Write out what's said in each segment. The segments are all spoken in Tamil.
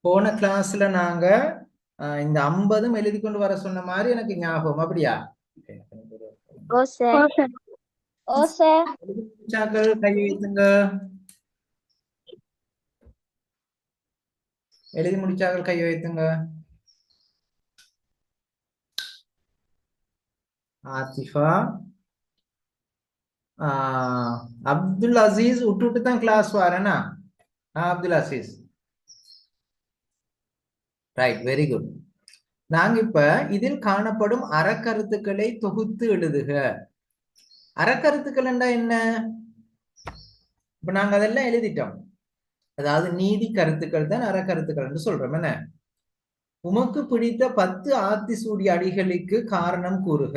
போன கிளாஸ்ல நாங்க இந்த 50 எழுதி கொண்டு வர சொன்ன மாதிரி எனக்கு ஞாபகம். அப்படியா? கை வைத்துங்க. எழுதி முடிச்சாக்கள் கை வைத்துங்க. ஆசிஃபா, அப்துல் அசீஸ் விட்டு தான் கிளாஸ் வரேனா? Abdul Aziz, right, very good. நாங்க இப்ப இதில் காணப்படும் அறக்கருத்துக்களை தொகுத்து எழுதுக. அறக்கருத்துக்கள் என்ன? இப்ப நாங்க அதெல்லாம் எழுதிட்டோம். அதாவது நீதி கருத்துக்கள் தான் அறக்கருத்துக்கள் சொல்றோம். என்ன? உமக்கு பிடித்த 10 ஆத்திசூடி அடிகளுக்கு காரணம் கூறுக.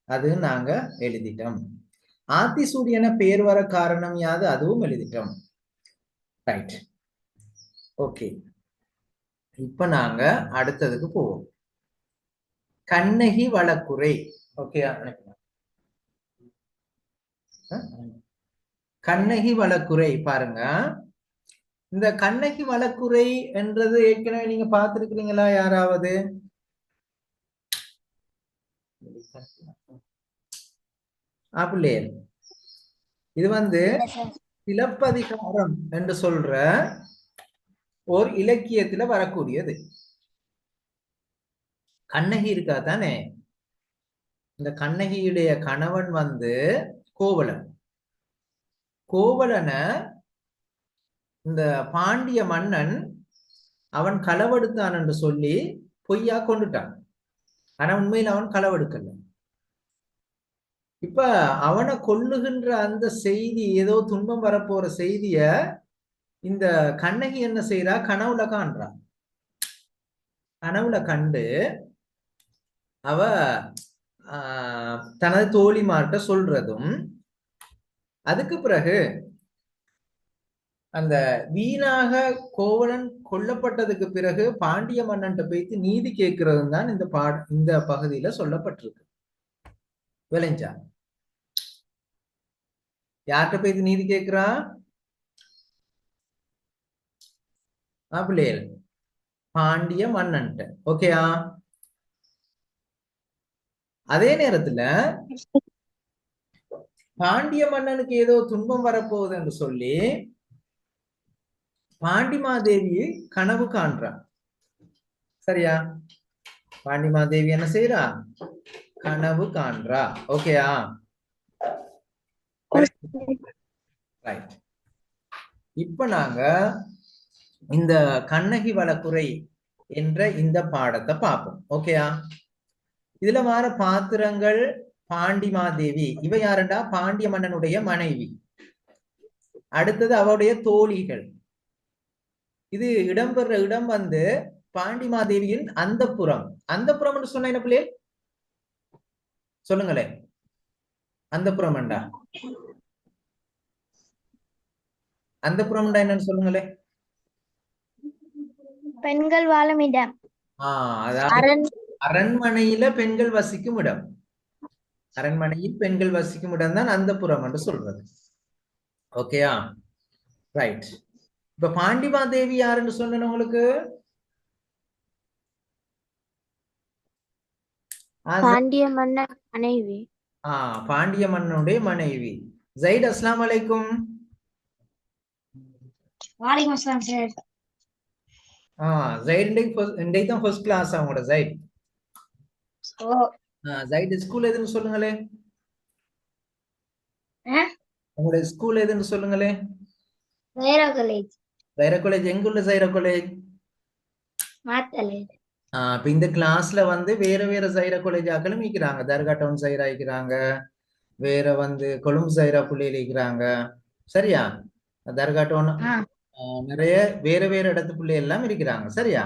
அது நாங்க எழுதிட்டோம். ஆத்திசூடி என பெயர் வர காரணம் யாது? அதுவும் எழுதிட்டோம். Right, okay. இப்ப நாங்க அடுத்ததுக்கு போவோம். கண்ணகி வழக்குரை. ஓகே, கண்ணகி வழக்குரை பாருங்க. இந்த கண்ணகி வழக்குரை என்றது ஏற்கனவே நீங்க பார்த்திருக்கிறீங்களா யாராவது? அப்படியே இது சிலப்பதிகாரம் என்று சொல்ற ஒரு இலக்கியத்துல வரக்கூடியது. கண்ணகி இருக்கா தானே? இந்த கண்ணகியுடைய கணவன் கோவலன். கோவலனை இந்த பாண்டிய மன்னன் அவன் களவெடுத்தான் என்று சொல்லி பொய்யா கொண்டுட்டான். ஆனா உண்மையில் அவன் களவெடுக்கல. இப்ப அவனை கொல்லுகின்ற அந்த செய்தி, ஏதோ துன்பம் வரப்போற செய்திய இந்த கண்ணகி என்ன செய்யறா? கனவுல காண்றா. கனவுல கண்டு அவ தனது தோழிமார்ட்ட சொல்றதும், அதுக்கு பிறகு அந்த வீணாக கோவலன் கொல்லப்பட்டதுக்கு பிறகு பாண்டிய மன்னன்ட்ட போயிட்டு நீதி கேட்கிறதும் தான் இந்த பகுதியில சொல்லப்பட்டிருக்கு. விளைஞ்சா யார்கிட்ட போயிட்டு நீதி கேட்கிறா? பிள்ளைகள் பாண்டிய மன்னன்ட்ட. ஓகேயா? அதே நேரத்துல பாண்டிய மன்னனுக்கு ஏதோ துன்பம் வரப்போகுது என்று சொல்லி பாண்டிமாதேவி கனவு காண்றான். சரியா? பாண்டிமாதேவி என்ன செய்யறா? கனவு காண்றா. ஓகேயா? ரைட். இப்ப நாங்க இந்த கண்ணகி வழக்குரை என்ற இந்த பாடத்தை பார்ப்போம். ஓகேயா? இதுல வர பாத்திரங்கள் பாண்டிமாதேவி. இவ யாருண்டா? பாண்டிய மன்னனுடைய மனைவி. அடுத்தது அவருடைய தோழிகள். இது இடம்பெற இடம் பாண்டிமாதேவியின் அந்தப்புறம். அந்தப்புறம் என்று சொன்ன என்ன பிள்ளை? சொல்லுங்களேன். அந்தப்புறம் என்றா? அந்தப்புறம் என்னன்னு சொல்லுங்களேன். பெண்கள் வாழும் இடம். அதாவது அரண்மனையில பெண்கள் வசிக்கும் இடம். அரண்மனையில் பெண்கள் வசிக்கும் இடம் தான் அந்தப்புறம் என்று சொல்றது. ஓகேயா? ரைட். இப்ப பாண்டிமாதேவி யாருன்னு சொன்ன உங்களுக்கு? பாண்டிய மன்னன் மனைவி. பாண்டிய மன்னனுடைய மனைவி. ஜைட், அஸ்ஸலாமு அலைக்கும். வலைக்கும் அஸ்ஸலாம் சார். ஜைட் இன்றைக்கு தான் ஃபர்ஸ்ட் கிளாஸ் அவங்களோட ஜைட். ஜைட் ஸ்கூல் எதுன்னு சொல்லுங்களே. உங்களோட ஸ்கூல் எதுன்னு சொல்லுங்களே. ஜைரா காலேஜ். ஜைரா காலேஜ் எங்க உள்ள ஜைரா காலேஜ்? மாத்தலை. இப்ப இந்த கிளாஸ்ல வேற வேற ஜைரா காலேஜ் ஆக்களும் இருக்கிறாங்க. தர்கா டவுன் ஜைரா இருக்கிறாங்க, வேற கொழும்பு ஜைரா பிள்ளைகள் இருக்கிறாங்க. சரியா? தர்கா டவுன் நிறைய வேற வேற இடத்து பிள்ளை எல்லாம் இருக்கிறாங்க. சரியா?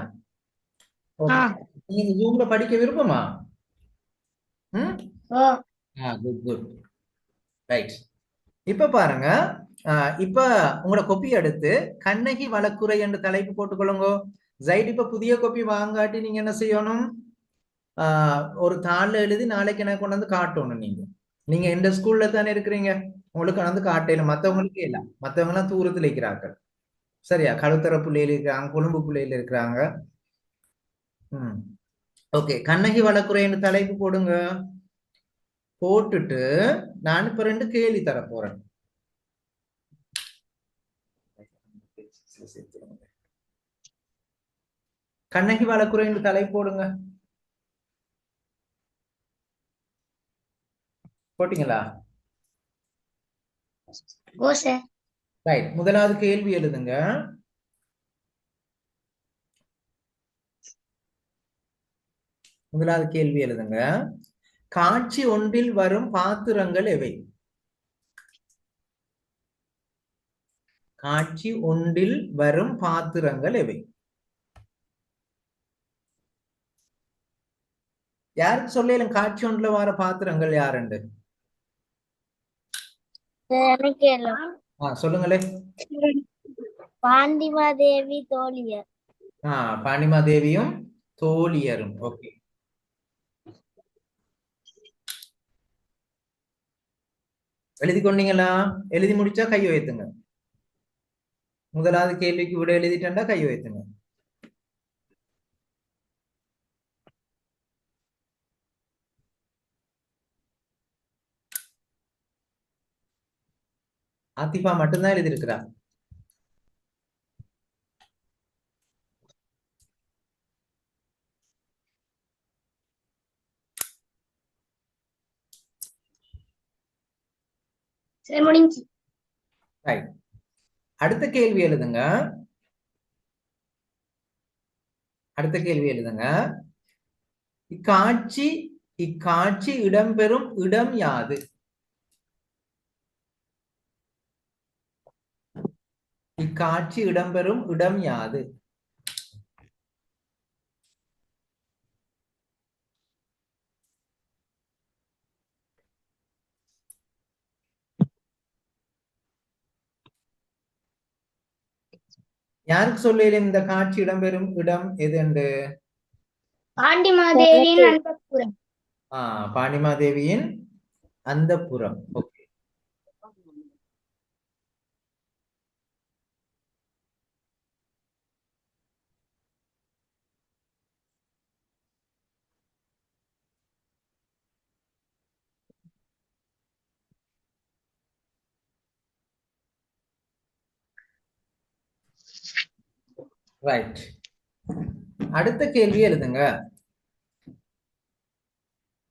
நீங்க ஜூம்ல படிக்க விருப்பமா? Good good. ரைட். இப்ப பாருங்க. இப்ப உங்களோட கொப்பி எடுத்து கண்ணகி வழக்குரை என்று தலைப்பு போட்டுக்கொள்ளுங்க. ஜைட் இப்ப புதிய கொப்பி வாங்காட்டி நீங்க என்ன செய்யணும்? ஒரு தாள்ல எழுதி நாளைக்கு எனக்கு கொண்டு காட்டணும். நீங்க எந்த ஸ்கூல்ல தானே இருக்கிறீங்க, உங்களுக்கு காட்டையில, மத்தவங்களுக்கே இல்ல. மத்தவங்க எல்லாம் தூரத்துல இருக்கிறார்கள். சரியா? கழுத்தர புள்ளையில இருக்கிறாங்க, கொழும்பு புள்ளையில இருக்கிறாங்க. ம். ஓகே, கண்ணகி வளக்குறைன்னு தலைப்பு போடுங்க. போட்டுட்டு நான் இப்ப 2 கேள்வி தர போறேன். கண்ணகி வளக்குறைன்னு தலைப்பு போடுங்க. போட்டீங்களா? ஓ சார். ரைட், முதலாவது கேள்வி எழுதுங்க. முதலாவது கேள்வி எழுதுங்க. காட்சி ஒன்றில் வரும் பாத்திரங்கள் எவை? காட்சி ஒன்றில் வரும் பாத்திரங்கள் எவை? யாருக்கு சொல்லலும் காட்சி ஒன்றில் வர பாத்திரங்கள் யாருண்டு? எனக்கு எல்லாம் சொல்லுங்களே. பாண்டிமாதேவி தோழியர். பாண்டிமா தேவியும் தோழியரும். ஓகே, எழுதி கொண்டீங்களா? எழுதி முடிச்சா கை உயர்த்துங்க. முதலாவது கேள்விக்கு விட எழுதிட்டா கை உயர்த்துங்க. ஆத்திஃபா மட்டும்தான் எழுதியிருக்கிறா. சரி, முடிஞ்சு. ரைட், அடுத்த கேள்வி எழுதுங்க. அடுத்த கேள்வி எழுதுங்க. இக்காட்சி இக்காட்சி இடம்பெறும் இடம் யாது? இக்காட்சி இடம்பெறும் இடம் யாது? யாருக்கு சொல்லலும் இந்த காட்சி இடம்பெறும் இடம் எது? பாண்டிமாதேவியின் அந்தப்புறம். பாண்டிமாதேவியின் அந்தப்புறம். Okay, right. அடுத்த கேள்வி எழுதுங்க.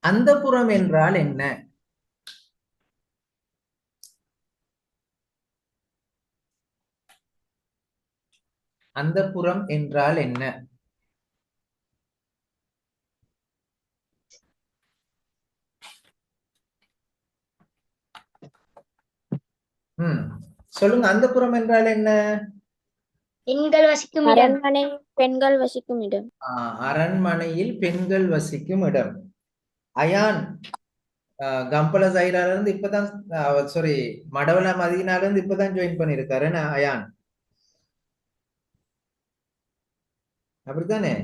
அந்தப்புறம் என்றால் என்ன? அந்தப்புறம் என்றால் என்ன? சொல்லுங்க, அந்தப்புறம் என்றால் என்ன? பெண்கள் வசிக்கும் இடம். அரண்மனை பெண்கள் வசிக்கும் இடம். அரண்மனையில் பெண்கள் வசிக்கும் இடம். அயான் கம்பள சைடால இருந்து இப்பதான், சாரி, மடவள மதியனால இருந்து இப்பதான் ஜாயின் பண்ணிருக்காரு. அயான் அப்படித்தானே?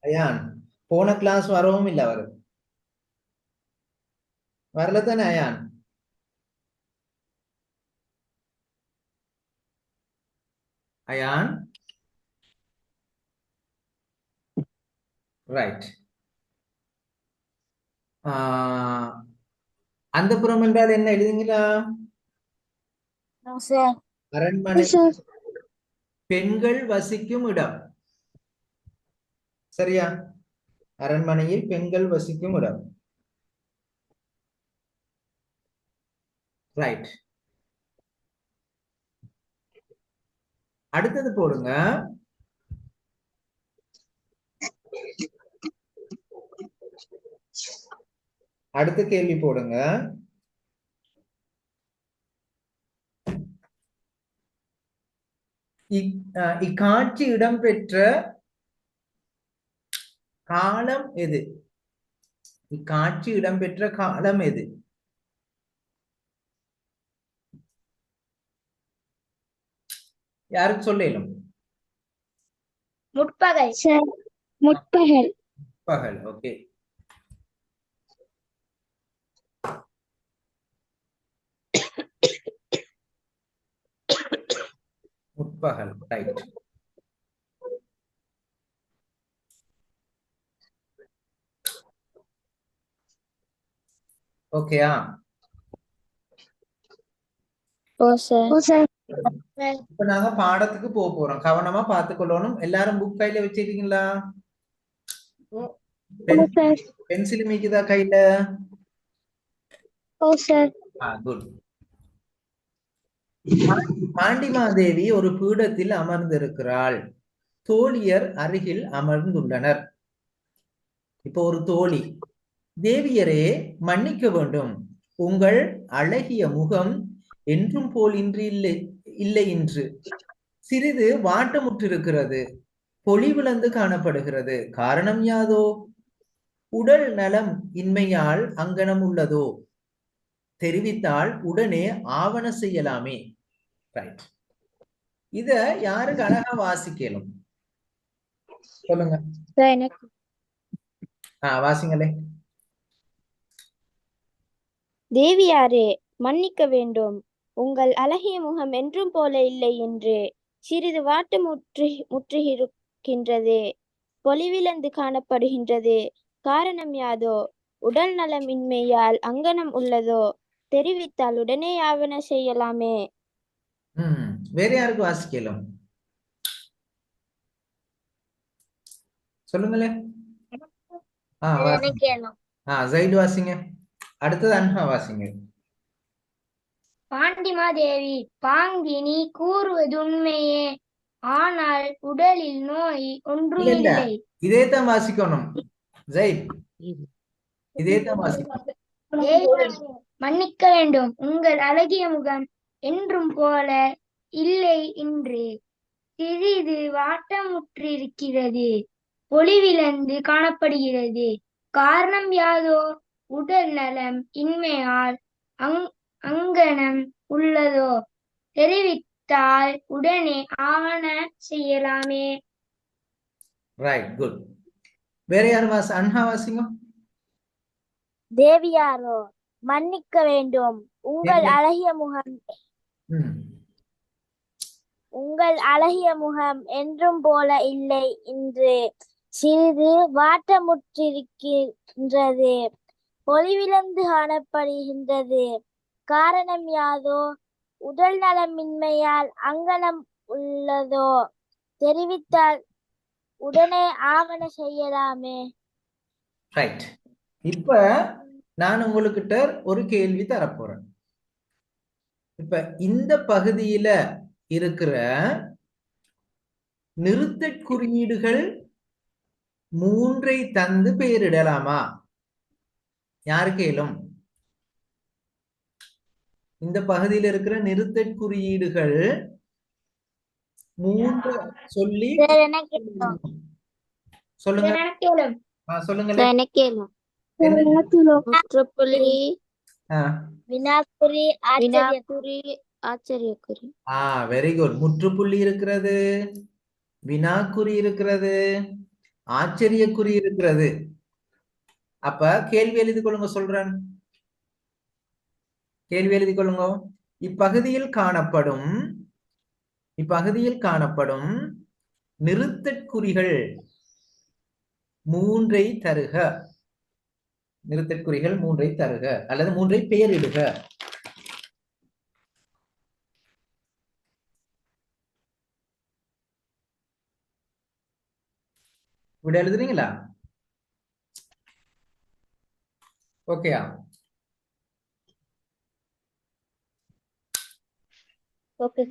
அயான் போன கிளாஸ் வரவும் இல்லை, அவரு வரல தானே அயான்? Ion, right. அந்தப்புறம் என்றால் என்ன எழுதுங்களா? அரண்மனை பெண்கள் வசிக்கும் இடம். சரியா? அரண்மனையில் பெண்கள் வசிக்கும் இடம். ரைட், அடுத்தது போடுங்க. அடுத்த கேள்வி போடுங்க. இக்காட்சி இடம்பெற்ற காலம் எது? இக்காட்சி இடம்பெற்ற காலம் எது? யாருக்கு சொல்லலும்? முற்பகல். முற்பகல். பகல். ஓகே, முற்பகல். ரைட். ஓகேயா? ஓ சார். இப்ப நாங்க பாடத்துக்கு போக போறோம். கவனமா பார்த்துக்கொள்ளணும். எல்லாரும் புக் கையில வச்சிருக்கீங்களா? பென்சில் மீக்குதா கையில? ஓ சார். குட். பாண்டிமாதேவி ஒரு பீடத்தில் அமர்ந்திருக்கிறாள். தோழியர் அருகில் அமர்ந்துள்ளனர். இப்போ ஒரு தோழி, தேவியரே மன்னிக்க வேண்டும், உங்கள் அழகிய முகம் என்றும் போல் இன்று இல்லை இன்று சிறிது வாட்டமுற்றிருக்கிறது, பொலிவிழந்து காணப்படுகிறது. காரணம் யாதோ? உடல் நலம் இன்மையால் அங்கனம் உள்ளதோ? தெரிவித்தால் உடனே ஆவண செய்யலாமே. ரைட். இத யாருக்கு அழகா வாசிக்கலும்? சொல்லுங்க. வாசிங்களே. தேவியாரே மன்னிக்க வேண்டும், உங்கள் அழகிய முகம் என்றும் போல இல்லை என்று சிறிது வாட்டு முற்றுகின்றது, பொலிவிழந்து காணப்படுகின்றது. காரணம் யாதோ? உடல் நலம் இன்மையால் அங்கனம் உள்ளதோ? தெரிவித்தால் உடனே ஆவண செய்யலாமே. வேற யாருக்கு வாசிக்கலும்? சொல்லுங்களே. ஜைடு வாசிங்க. அடுத்தது அன்ஹா வாசிங்க. பாண்டிமாதேவி, பாங்கினி கூறுவது உண்மையே, ஆனால் உடலில் நோய் ஒன்றுமில்லை. இதேதான் வாசிக்கணும். ஜைட், இதேதான் வாசிக்கணும். மன்னிக்க வேண்டும், உங்கள் அழகிய முகம் என்றும் போல இல்லை இன்று சிறிது வாட்டமுற்றிருக்கிறது, பொலிவிழந்து காணப்படுகிறது. காரணம் யாதோ? உடல் நலம் இன்மையால் அங்கனம் உள்ளதோ? தெரிவித்தால் உடனே ஆவண செய்யலாமே. Right, good. வேற யார் அன்ஹா வாசிங்க. தேவியாரோ மன்னிக்க வேண்டும், உங்கள் அழகிய முகம் என்றும் போல இல்லை இன்று சிறிது வாட்டமுற்றிருக்கின்றது, பொலிவிழந்து காணப்படுகின்றது. காரணம் யாதோ? உடல் நலமின்மையால் அங்கனம் உள்ளதோ? தெரிவித்தால் உடனே ஆவண செய்யலாமே. ரைட். இப்ப நான் உங்களுக்கிட்ட ஒரு கேள்வி தரப்போறேன். இப்ப இந்த பகுதியில இருக்கிற நிறுத்தற் குறியீடுகள் 3 தந்து பெயரிடலாமா? யாருக்கு இயலும்? இந்த பகுதியில் இருக்கிற நிறுத்தற் குறியீடுகள் 3 சொல்லி சொல்லுங்க. சொல்லுங்களேன். முற்றுப்புள்ளி, வினாக்குறி, ஆச்சரியக்குறி. Very good. முற்றுப்புள்ளி இருக்கிறது, வினாக்குறி இருக்கிறது, ஆச்சரியக்குறி இருக்கிறது. அப்ப கேள்வி எழுதி கொள்ளுங்க. சொல்றேன், கேள்வி எழுதி கொள்ளுங்க. இப்பகுதியில் காணப்படும் நிறுத்தற்குறிகள் 3 தருக. நிறுத்தற்குறிகள் 3 தருக அல்லது 3 பெயரிடுக. விட எழுதுறீங்களா? ஓகேயா? ஓகே.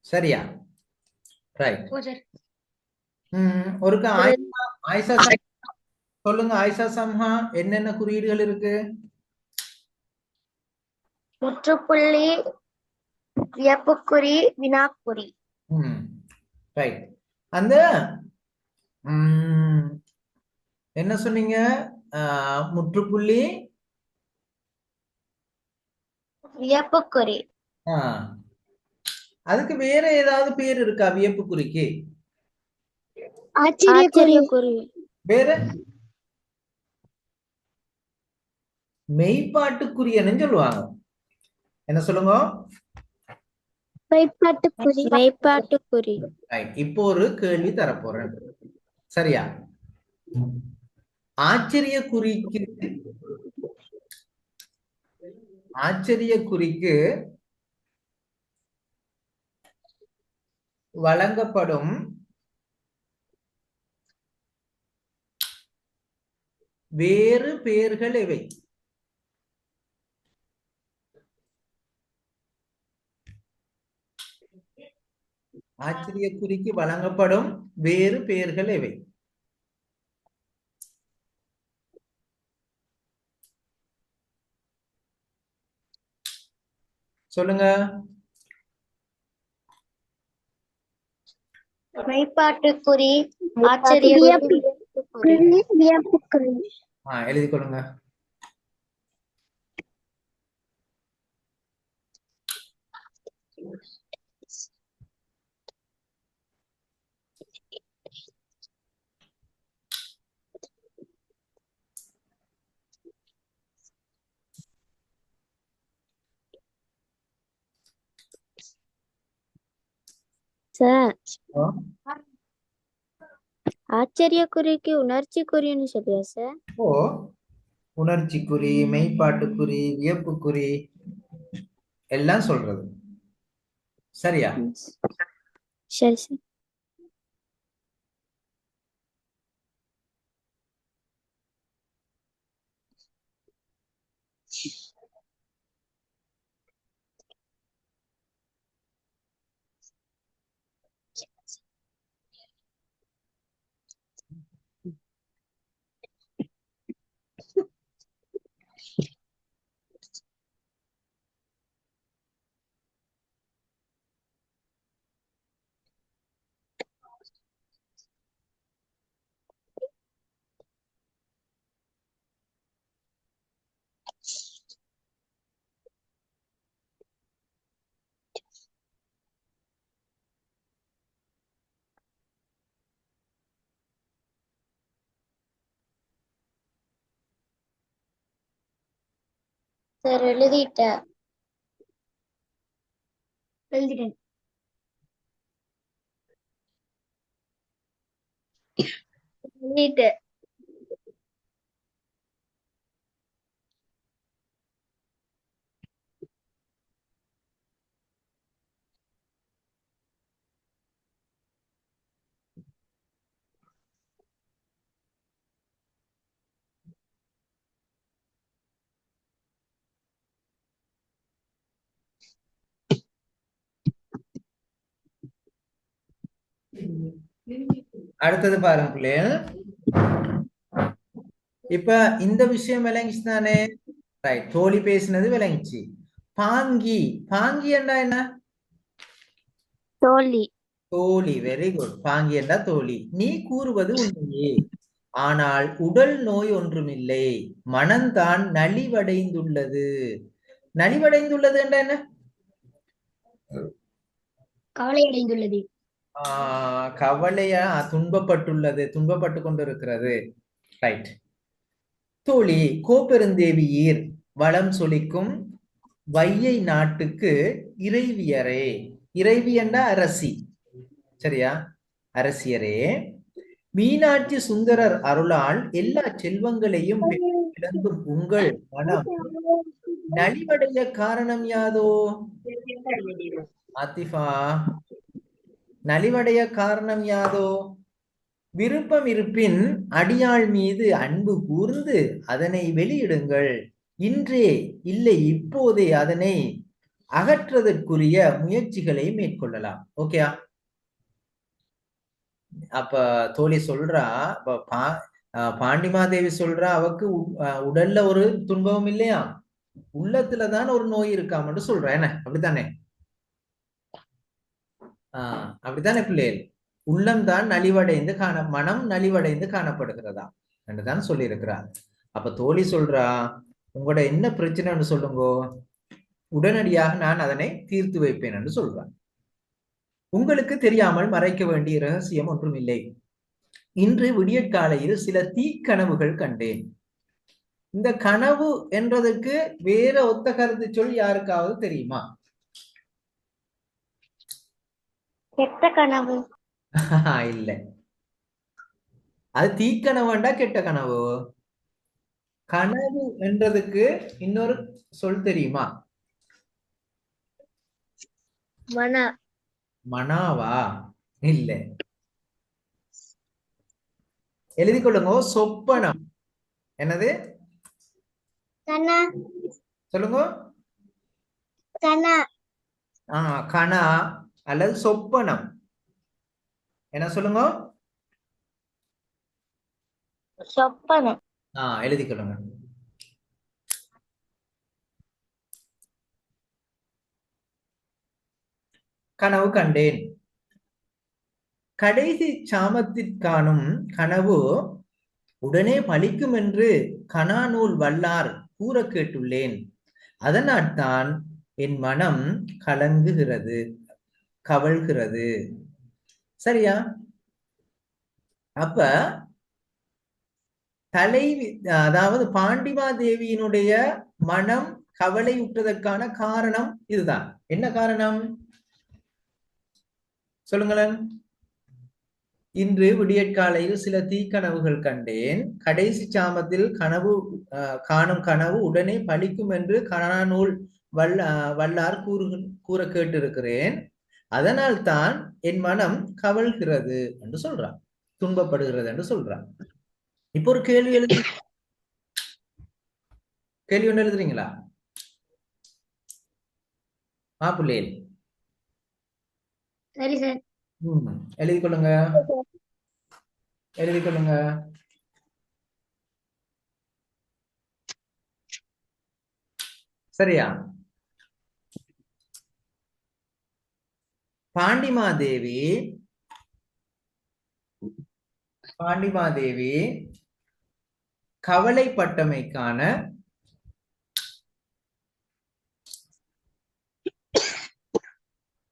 சரியா? ரைட். ஒருக்கா ஆயிஷா சொல்லுங்க. ஆயிஷா சம்ஹா, என்னென்ன குறியீடுகள் இருக்கு? முற்றுப்புள்ளி, வியப்புக்குறி, வினாக்குறி. ரைட். அந்த என்ன சொன்னீங்க? முற்றுப்புள்ளி வியப்புக்குறி. அதுக்கு வேற ஏதாவது பேர் இருக்கா? வியப்புக்குறிக்கு ஆச்சரியக்குறி. வேற? மெய்ப்பாட்டுக்குரியன்னு சொல்லுவாங்க. என்ன சொல்லுங்க? மெய்ப்பாட்டுக்குறி. இப்போ ஒரு கேள்வி தரப்போறேன். சரியா? ஆச்சரியக்குறிக்கு வழங்கப்படும் வேறு பெயர்கள் எவை? ஆச்சரியக்குறிக்கு வழங்கப்படும் வேறு பெயர்கள் எவை? சொல்லுங்க. மெய்ப்பாட்டுக்குறி, ஆச்சரியக்குறி, வியப்புக்குறி. எழுதி கொள்ளுங்க. சார், ஆச்சரியக்குறிக்கு உணர்ச்சிக்குறின்னு சொல்லியா சார்? ஓ, உணர்ச்சிக்குறி, மெய்ப்பாட்டுக்குறி, வியப்புக்குறி எல்லாம் சொல்றது. சரியா? சரி சார். சார் எழுதிட்டேன். எழுதிட்டேன். எழுதிட்டேன். அடுத்தது பாருங்க பிள்ளைகள். இப்ப இந்த விஷயம் விளங்கிச்சு தானே? ரைட். தோழி பேசினது விளங்கிச்சு. பாங்கி, பாங்கி என்றா என்ன? தோழி. தோழி. Very good. பாங்கி என்றா தோழி. நீ கூறுவது உண்மையே, ஆனால் உடல் நோய் ஒன்றுமில்லை, மனம்தான் நலிவடைந்துள்ளது. நலிவடைந்துள்ளது என்றா என்ன? கவலை அடைந்துள்ளது. கவலையா? துன்பப்பட்டுள்ளது, துன்பப்பட்டு கொண்டிருக்கிறது. ரைட். தோழி, கோப்பெருந்தேவியீர் வளம் சொலிக்கும் வையை நாட்டுக்கு இறைவியரே. இறைவி என்ற அரசி. சரியா? அரசியரே, மீனாட்சி சுந்தரர் அருளால் எல்லா செல்வங்களையும் இழந்தும் உங்கள் மனம் நலிவடைய காரணம் யாதோ? ஆத்திஃபா, நலிவடைய காரணம் யாதோ? விருப்பம் இருப்பின் அடியாள் மீது அன்பு கூர்ந்து அதனை வெளியிடுங்கள். இன்றே இல்லை இப்போதே அதனை அகற்றுவதற்குரிய முயற்சிகளை மேற்கொள்ளலாம். ஓகேயா? அப்ப தோழி சொல்றா, பாண்டிமாதேவி சொல்றா, அவக்கு உடல்ல ஒரு துன்பமும் இல்லையா, உள்ளத்துலதான் ஒரு நோய் இருக்காமன்னு சொல்ற. என்ன அப்படித்தானே? அப்படித்தானே பிள்ளைகள்? உள்ளம்தான் நலிவடைந்து மனம் நலிவடைந்து காணப்படுகிறதா என்றுதான் சொல்லியிருக்கிறார். அப்ப தோழி சொல்றா, உங்களோட என்ன பிரச்சனைன்னு சொல்லுங்கோ, உடனடியாக நான் அதனை தீர்த்து வைப்பேன் என்று சொல்றான். உங்களுக்கு தெரியாமல் மறைக்க வேண்டிய ரகசியம் ஒன்றும் இல்லை. இன்று விடியற்காலையில் சில தீக்கனவுகள் கண்டேன். இந்த கனவு என்றதற்கு வேற ஒத்த கருத்து சொல் யாருக்காவது தெரியுமா? கெட்ட கனவு. இல்ல, அது தீக்கனவுண்டா கெட்ட கனவு? கனவு என்றதுக்கு இன்னொரு சொல் தெரியுமா? மன. மனாவா? இல்ல, எழுதி கொள்ளுங்க. சொப்பனம். என்னது? கனா. சொல்லுங்க. கனா. கனா அல்லது சொப்பனம். என்ன சொல்லுங்க? சொப்பனம். எழுதி கொள்ளுங்க. கனவு கண்டேன். கடைசி சாமத்திற்கானும் கனவு உடனே பலிக்கும் என்று கனாநூல் வல்லார் கூற கேட்டுள்ளேன். அதனால்தான் என் மனம் கலங்குகிறது, கவழ்கிறது. சரியா? அப்ப தலைவி, அதாவது பாண்டிமாதேவியினுடைய மனம் கவலை உற்றதற்கான காரணம் இதுதான். என்ன காரணம் சொல்லுங்களேன்? இன்று விடியற்காலையில் சில தீக்கனவுகள் கண்டேன். கடைசி சாமத்தில் காணும் கனவு உடனே பலிக்கும் என்று கனாநூல் வல்லார் கூற கேட்டிருக்கிறேன். அதனால் தான் என் மனம் கவழ்கிறது என்று சொல்றான், துன்பப்படுகிறது என்று சொல்றான். இப்போ ஒரு கேள்வி கேள்வி ஒன்று எழுதுறீங்களா பிள்ளைகள்? சரி சார். எழுதி கொள்ளுங்க, எழுதி கொள்ளுங்க. சரியா? பாண்டிமாதேவி கவலைப்பட்டமைக்கான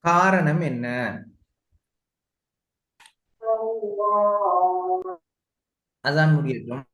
காரணம் என்ன? அதான் முடியட்டும்.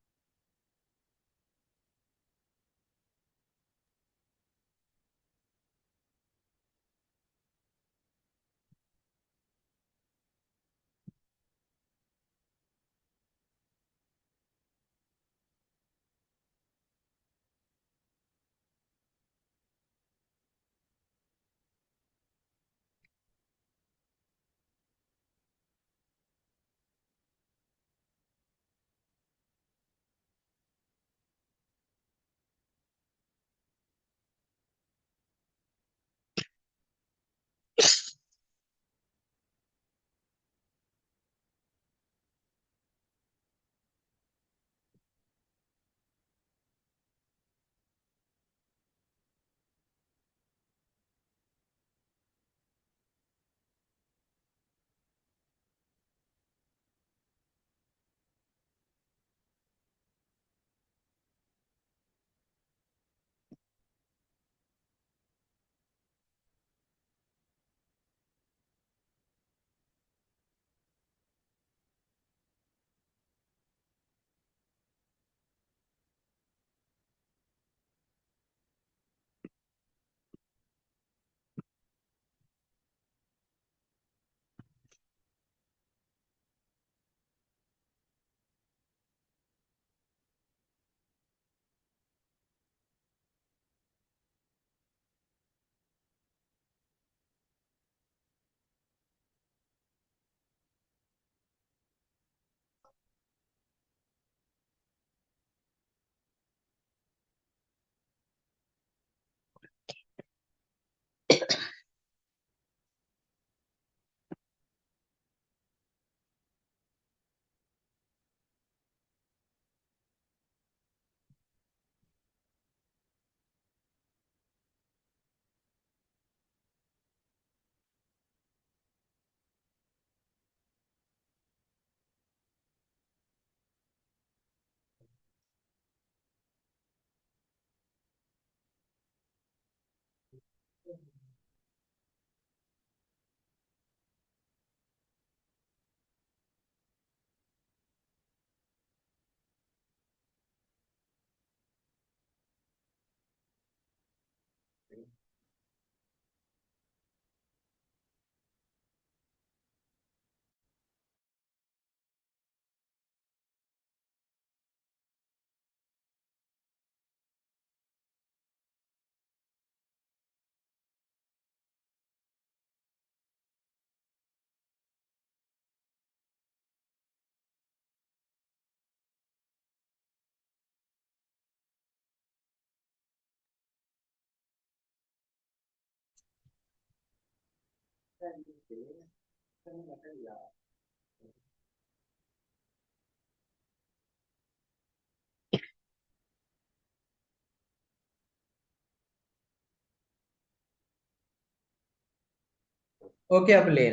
ஓகே அப்பலே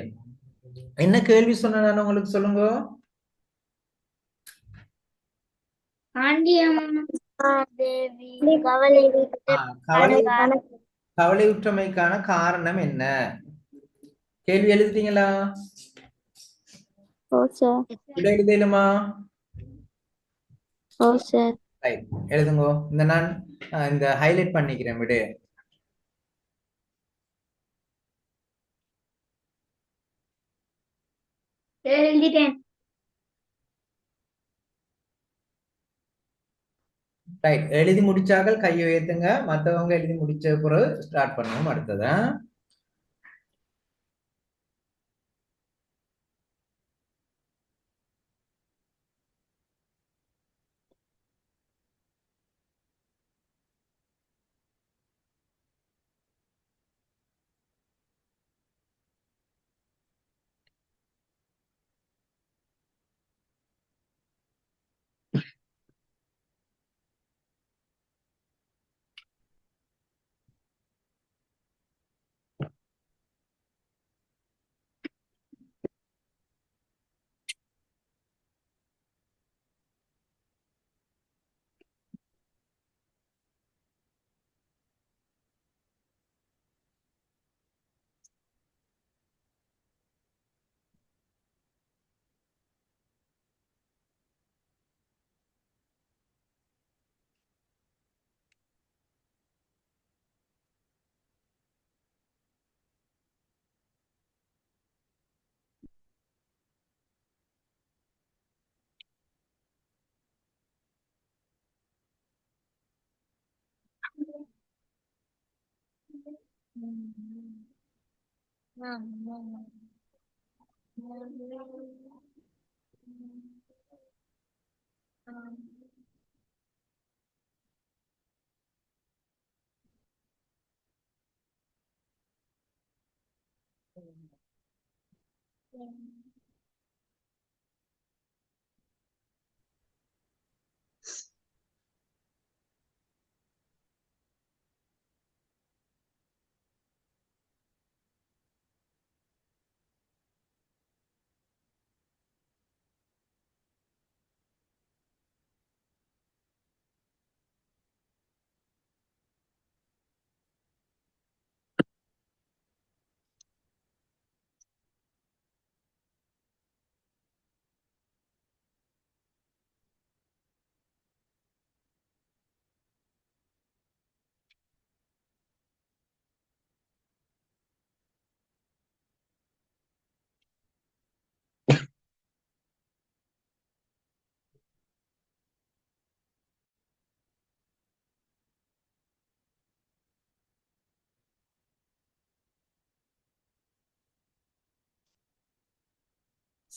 என்ன கேள்வி சொன்னேன் நான் உங்களுக்கு சொல்லுங்க. தேவி கவலை ஆ, கவலை கவலையுற்றமைக்கான காரணம் என்ன? கேள்வி எழுதிட்டீங்களா? ஓ சார். விட எழுதலுமா? ஓ சார். ரைட், எழுதுங்க. நான் இந்த ஹைலைட் பண்ணிக்கிறேன் விடு. எழுதிட்டேன். ரைட், எழுதி முடிச்சாக்கள் கையை உயர்த்துங்க. மத்தவங்க எழுதி முடிச்ச பிறகு ஸ்டார்ட் பண்ணுவோம் அடுத்தது.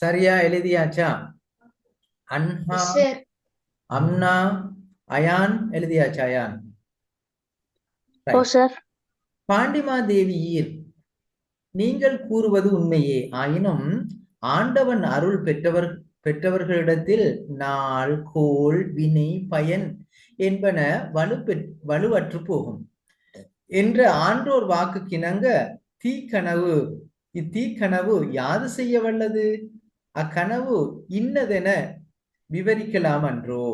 சரியா எழுதியாச்சா? அன்ஹா, அம்னா, அயான் எழுதியாச்சா? அயான். ஓ ரைட். சார். பாண்டிமாதேவியீர், நீங்கள் கூறுவது உண்மையே ஆயினும் ஆண்டவன் அருள் பெற்றவர்களிடத்தில் நாள், கோள், வினை, பயன் என்பன வலுவற்று போகும் என்ற ஆன்றோர் வாக்குக்கிணங்க இத்தீக்கனவு யாது செய்ய வல்லது? அக்கனவு இன்னதென விவரிக்கலாம் அன்றோ?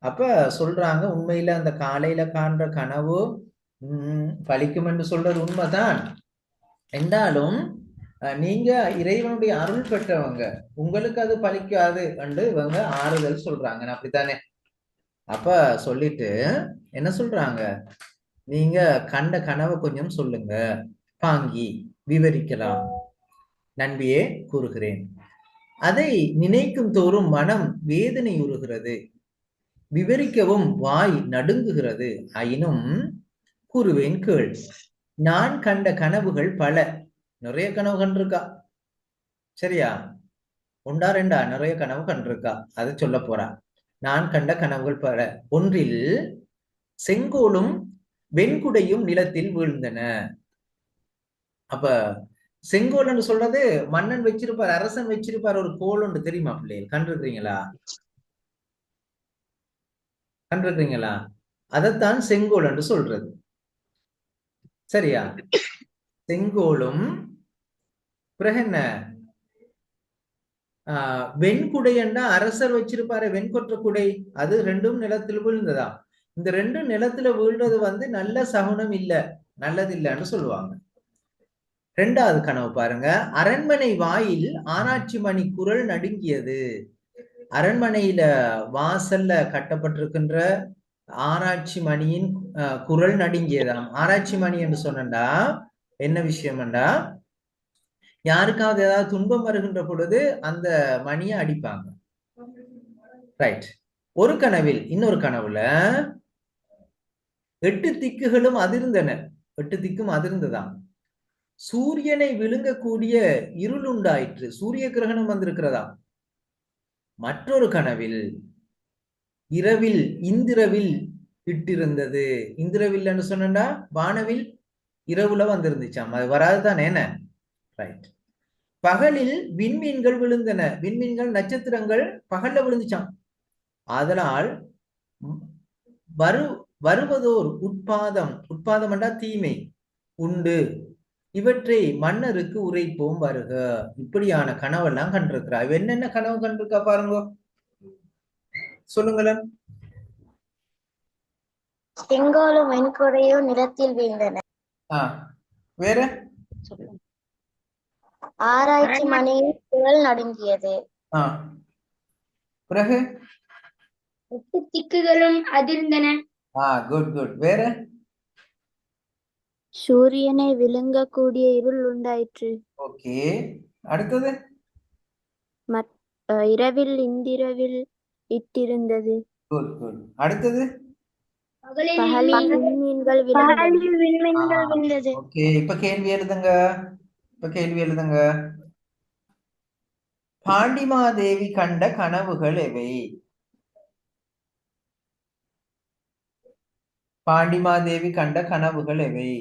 அப்ப சொல்றாங்க, உண்மையில அந்த காலையில காண்ற கனவு பலிக்கும் என்று சொல்றது உண்மைதான். என்றாலும் நீங்க இறைவனுடைய அருள் பெற்றவங்க, உங்களுக்கு அது பலிக்காது என்று இவங்க ஆறுதல் சொல்றாங்க, அப்படித்தானே? அப்ப சொல்லிட்டு என்ன சொல்றாங்க, நீங்க கண்ட கனவை கொஞ்சம் சொல்லுங்க, பாங்கி விவரிக்கலாம், நன்பியே கூறுகிறேன். அதை நினைக்கும் தோறும் மனம் வேதனை உறுகிறது, விவரிக்கவும் வாய் நடுங்குகிறது. ஆயினும் கூறுவேன் கேள். நான் கண்ட கனவுகள் பல. நிறைய கனவு கண்டிருக்கா, சரியா? ஒன்றா ரெண்டா, நிறைய கனவு கண்டிருக்கா. அது சொல்ல போறா. நான் கண்ட கனவுகள் பல. ஒன்றில் செங்கோலும் வெண்குடையும் நிலத்தில் வீழ்ந்தன. அப்ப செங்கோல்னு சொல்றது மன்னன் வச்சிருப்பார், அரசன் வச்சிருப்பார் ஒரு கோல் ஒன்று, தெரியுமா பிள்ளைகள்? கண்டிருக்கிறீங்களா? கண்டிருக்கிறீங்களா? அதைத்தான் செங்கோல் என்று சொல்றது, சரியா? செங்கோலும் பிறகு என்ன, வெண்குடைன்னா அரசர் வச்சிருப்பாரு வெண்கொற்ற குடை, அது ரெண்டும் நிலத்தில் வீழ்ந்ததா. இந்த ரெண்டும் நிலத்துல வீழ்றது நல்ல சகுனம் இல்ல, நல்லது இல்லைன்னு சொல்லுவாங்க. ரெண்டாவது கனவு பாருங்க. அரண்மனை வாயில் ஆராய்ச்சி மணி குரல் நடுங்கியது. அரண்மனையில வாசல்ல கட்டப்பட்டிருக்கின்ற ஆராய்ச்சி மணியின் குரல் நடுங்கியதாம். ஆராய்ச்சி மணி என்று சொன்னா என்ன விஷயம்டா, யாருக்காவது ஏதாவது துன்பம் வருகின்ற பொழுது அந்த மணியை அடிப்பாங்க, ரைட்? ஒரு கனவில், இன்னொரு கனவுல 8 திக்குகளும் அதிர்ந்தன. 8 திக்கும் அதிர்ந்ததாம். சூரியனை விழுங்கக்கூடிய இருள் உண்டாயிற்று, சூரிய கிரகணம் வந்திருக்கிறதா. மற்றொரு கனவில் இரவில் இந்திரவில் இட்டிருந்தது. இந்திரவில் சொன்னா வானவில் இரவுல வந்திருந்துச்சாம், அது வராதுதான் என்ன, ரைட்? பகலில் விண்மீன்கள் விழுந்தன. விண்மீன்கள் நட்சத்திரங்கள் பகல்ல விழுந்துச்சாம். அதனால் வருவதோர் உட்பாதம், உட்பாதம் என்றா தீமை உண்டு, இவற்றை மன்னருக்கு உரைப்போம் வருக. இப்படியான கனவெல்லாம் கண்டிருக்கிறா. இவ என்னென்ன கனவு கண்டிருக்கா பாருங்க, சொல்லுங்களேன். செங்கோலும் வெண்குடையும் நிலத்தில் வீழ்ந்தன. வேற ஆராய்ச்சி மணியின் குரல் நடுங்கியது. பிறகு 8 திக்குகளும் அதிர்ந்தன. Good good. வேற சூரியனை விழுங்கக்கூடிய இருள் உண்டாயிற்று. ஓகே. அடுத்தது இரவில் இந்திரவில் இட்டிருந்தது. Good good. அடுத்தது பகலில் விண்மீன்கள் விழுந்தது. ஓகே. இப்ப கேள்வி எழுதுங்க, இப்ப கேள்வி எழுதுங்க. பாண்டிமாதேவி கண்ட கனவுகள் எவை? பாண்டிமாதேவி கண்ட கனவுகள் எவை?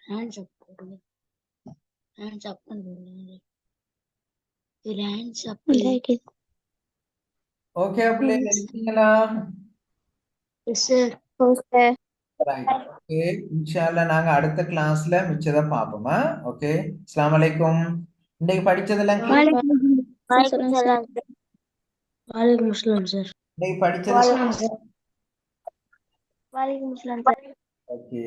Hands up போடுங்க. Hands up பண்ணுங்க. இது hands up. ஓகே பிள்ளைங்க இருக்கீங்களா? Yes, sir. ரைட். ஓகே இன்ஷால்லா நாங்க அடுத்த கிளாஸ்ல மிச்சத பாப்போமா? ஓகே அஸ்ஸலாமு அலைக்கும். இன்னைக்கு படிச்சதெல்லாம் Walaikum salam. Walaikum salam, sir. இன்னைக்கு படிச்சது Walaikum salam, sir. ஓகே.